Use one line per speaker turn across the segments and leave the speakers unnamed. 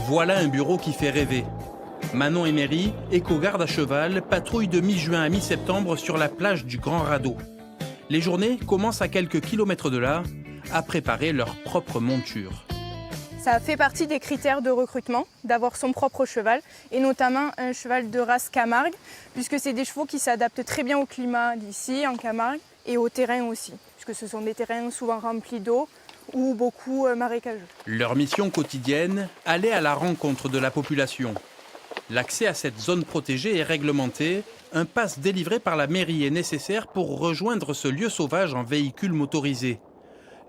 Voilà un bureau qui fait rêver. Manon Emery, éco-garde à cheval, patrouille de mi-juin à mi-septembre sur la plage du Grand Radeau. Les journées commencent à quelques kilomètres de là, à préparer leur propre monture.
Ça fait partie des critères de recrutement, d'avoir son propre cheval, et notamment un cheval de race Camargue, puisque c'est des chevaux qui s'adaptent très bien au climat d'ici, en Camargue, et au terrain aussi, puisque ce sont des terrains souvent remplis d'eau ou beaucoup marécageux.
Leur mission quotidienne, aller à la rencontre de la population. L'accès à cette zone protégée est réglementé. Un pass délivré par la mairie est nécessaire pour rejoindre ce lieu sauvage en véhicule motorisé.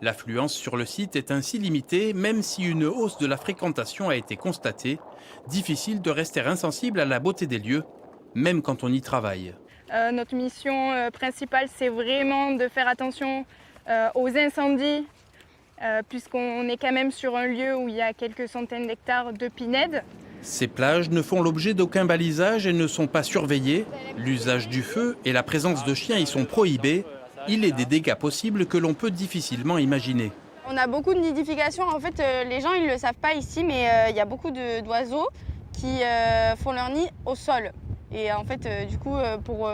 L'affluence sur le site est ainsi limitée, même si une hausse de la fréquentation a été constatée. Difficile de rester insensible à la beauté des lieux, même quand on y travaille.
Notre mission principale, c'est vraiment de faire attention aux incendies, puisqu'on est quand même sur un lieu où il y a quelques centaines d'hectares de pinèdes.
Ces plages ne font l'objet d'aucun balisage et ne sont pas surveillées. L'usage du feu et la présence de chiens y sont prohibés. Il est des dégâts possibles que l'on peut difficilement imaginer.
On a beaucoup de nidification. En fait, les gens ils le savent pas ici, mais il y a beaucoup d'oiseaux qui font leur nid au sol. Et en fait, du coup, pour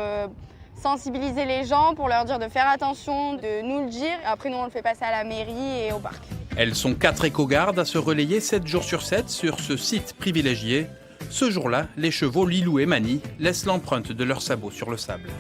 sensibiliser les gens, pour leur dire de faire attention, de nous le dire. Après, nous, on le fait passer à la mairie et au parc.
Elles sont 4 éco-gardes à se relayer 7 jours sur 7 sur ce site privilégié. Ce jour-là, les chevaux Lilou et Mani laissent l'empreinte de leurs sabots sur le sable.